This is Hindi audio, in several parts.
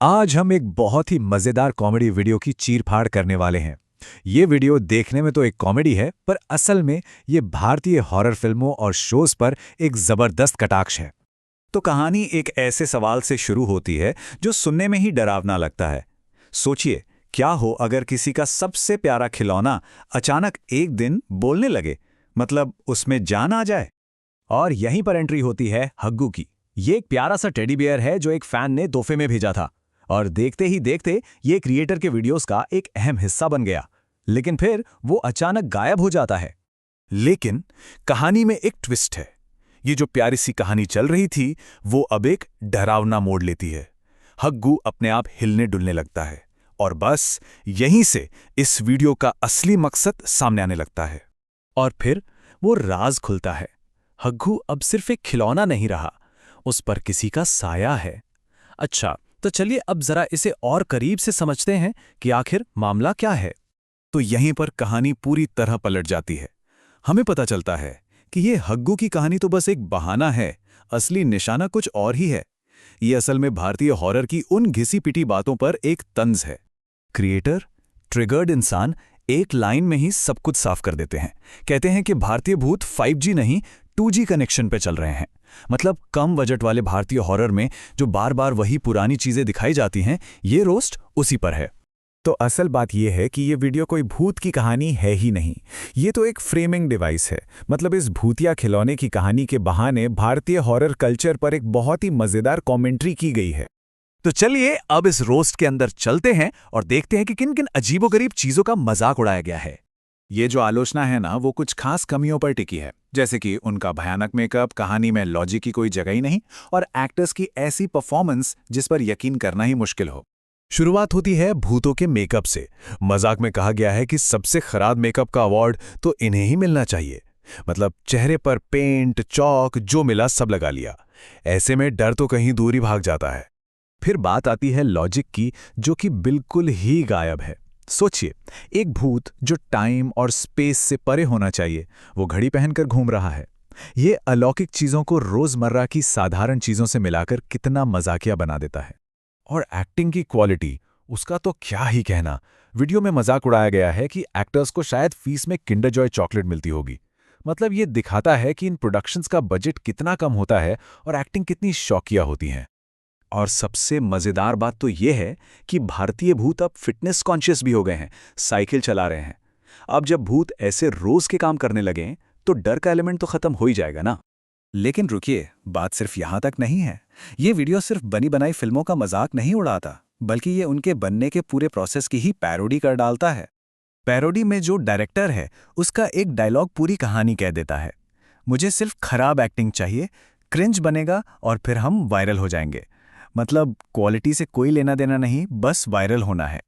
आज हम एक बहुत ही मजेदार कॉमेडी वीडियो की चीर-फाड़ करने वाले हैं। ये वीडियो देखने में तो एक कॉमेडी है, पर असल में ये भारतीय हॉरर फिल्मों और शोज पर एक जबरदस्त कटाक्ष है। तो कहानी एक ऐसे सवाल से शुरू होती है जो सुनने में ही डरावना लगता है। सोचिए, क्या हो अगर किसी का सबसे प्यारा खिलौना अचानक एक दिन बोलने लगे, मतलब उसमें जान आ जाए। और यहीं पर एंट्री होती है हग्गू की। ये एक प्यारा सा टेडी बियर है जो एक फैन ने तोहफे में भेजा था, और देखते ही देखते ये क्रिएटर के वीडियोस का एक अहम हिस्सा बन गया। लेकिन फिर वो अचानक गायब हो जाता है। लेकिन कहानी में एक ट्विस्ट है। ये जो प्यारी सी कहानी चल रही थी, वो अब एक डरावना मोड़ लेती है। हग्गू अपने आप हिलने डुलने लगता है, और बस यहीं से इस वीडियो का असली मकसद सामने आने लगता है। और फिर वो राज खुलता है। हग्गू अब सिर्फ एक खिलौना नहीं रहा, उस पर किसी का साया है। अच्छा, तो चलिए अब जरा इसे और करीब से समझते हैं कि आखिर मामला क्या है। तो यहीं पर कहानी पूरी तरह पलट जाती है। हमें पता चलता है कि ये हग्गू की कहानी तो बस एक बहाना है, असली निशाना कुछ और ही है। ये असल में भारतीय हॉरर की उन घिसी-पिटी बातों पर एक तंज है। क्रिएटर, ट्रिगर्ड इंसान एक लाइन में ही सब कुछ साफ कर देते हैं। कहते हैं कि भारतीय भूत 5G नहीं 2G कनेक्शन पे चल रहे हैं। मतलब कम बजट वाले भारतीय हॉरर में जो बार बार वही पुरानी चीजें दिखाई जाती हैं, ये रोस्ट उसी पर है। तो असल बात यह है कि ये वीडियो कोई भूत की कहानी है ही नहीं। ये तो एक फ्रेमिंग डिवाइस है। मतलब इस भूतिया खिलौने की कहानी के बहाने भारतीय हॉरर कल्चर पर एक बहुत ही मजेदार कॉमेंट्री की गई है। तो चलिए अब इस रोस्ट के अंदर चलते हैं और देखते हैं कि किन किन अजीबोगरीब चीजों का मजाक उड़ाया गया है। ये जो आलोचना है ना, वो कुछ खास कमियों पर टिकी है, जैसे कि उनका भयानक मेकअप, कहानी में लॉजिक की कोई जगह ही नहीं, और एक्टर्स की ऐसी परफॉर्मेंस जिस पर यकीन करना ही मुश्किल हो। शुरुआत होती है भूतों के मेकअप से। मजाक में कहा गया है कि सबसे खराब मेकअप का अवार्ड तो इन्हें ही मिलना चाहिए। मतलब चेहरे पर पेंट, चौक जो मिला सब लगा लिया। ऐसे में डर तो कहीं दूर ही भाग जाता है। फिर बात आती है लॉजिक की, जो कि बिल्कुल ही गायब है। सोचिए, एक भूत जो टाइम और स्पेस से परे होना चाहिए, वो घड़ी पहनकर घूम रहा है। ये अलौकिक चीजों को रोजमर्रा की साधारण चीजों से मिलाकर कितना मजाकिया बना देता है। और एक्टिंग की क्वालिटी, उसका तो क्या ही कहना। वीडियो में मजाक उड़ाया गया है कि एक्टर्स को शायद फीस में किंडर जॉय चॉकलेट मिलती होगी। मतलब ये दिखाता है कि इन प्रोडक्शंस का बजट कितना कम होता है और एक्टिंग कितनी शौकिया होती है। और सबसे मजेदार बात तो यह है कि भारतीय भूत अब फिटनेस कॉन्शियस भी हो गए हैं, साइकिल चला रहे हैं। अब जब भूत ऐसे रोज के काम करने लगे तो डर का एलिमेंट तो खत्म हो ही जाएगा ना। लेकिन रुकिए, बात सिर्फ यहां तक नहीं है। ये वीडियो सिर्फ बनी बनाई फिल्मों का मजाक नहीं उड़ाता, बल्कि ये उनके बनने के पूरे प्रोसेस की ही पैरोडी कर डालता है। पैरोडी में जो डायरेक्टर है, उसका एक डायलॉग पूरी कहानी कह देता है। मुझे सिर्फ खराब एक्टिंग चाहिए, क्रिंज बनेगा और फिर हम वायरल हो जाएंगे। मतलब क्वालिटी से कोई लेना देना नहीं, बस वायरल होना है।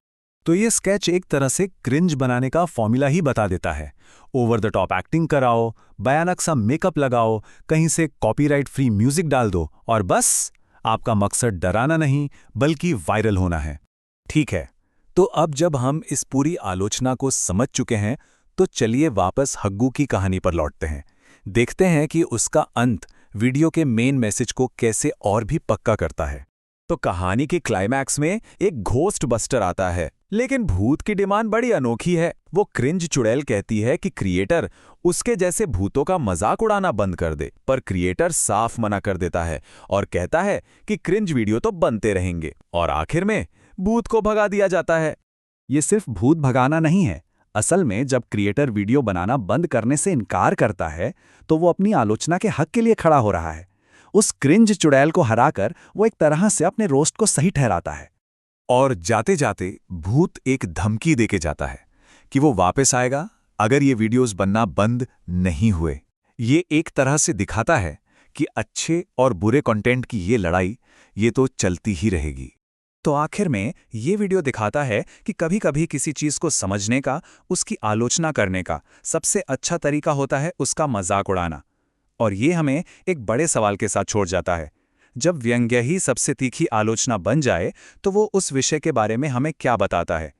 तो ये स्केच एक तरह से क्रिंज बनाने का फॉर्मूला ही बता देता है। ओवर द टॉप एक्टिंग कराओ, भयानक सा मेकअप लगाओ, कहीं से कॉपीराइट फ्री म्यूजिक डाल दो, और बस आपका मकसद डराना नहीं बल्कि वायरल होना है। ठीक है, तो अब जब हम इस पूरी आलोचना को समझ चुके हैं, तो चलिए वापस हग्गू की कहानी पर लौटते हैं। देखते हैं कि उसका अंत वीडियो के मेन मैसेज को कैसे और भी पक्का करता है। तो कहानी के क्लाइमैक्स में एक घोस्ट बस्टर आता है, लेकिन भूत की डिमांड बड़ी अनोखी है। वो क्रिंज चुड़ैल कहती है कि क्रिएटर उसके जैसे भूतों का मजाक उड़ाना बंद कर दे, पर क्रिएटर साफ मना कर देता है और कहता है कि क्रिंज वीडियो तो बनते रहेंगे, और आखिर में भूत को भगा दिया जाता है। ये सिर्फ भूत भगाना नहीं है। असल में जब क्रिएटर वीडियो बनाना बंद करने से इनकार करता है, तो वो अपनी आलोचना के हक के लिए खड़ा हो रहा है। उस क्रिंज चुड़ैल को हराकर वो एक तरह से अपने रोस्ट को सही ठहराता है। और जाते जाते भूत एक धमकी देके जाता है कि वो वापस आएगा अगर ये वीडियोस बनना बंद नहीं हुए। ये एक तरह से दिखाता है कि अच्छे और बुरे कंटेंट की ये लड़ाई ये तो चलती ही रहेगी। तो आखिर में ये वीडियो दिखाता है कि कभी-कभी किसी चीज को समझने का, उसकी आलोचना करने का सबसे अच्छा तरीका होता है उसका मजाक उड़ाना। और ये हमें एक बड़े सवाल के साथ छोड़ जाता है। जब व्यंग्य ही सबसे तीखी आलोचना बन जाए, तो वो उस विषय के बारे में हमें क्या बताता है?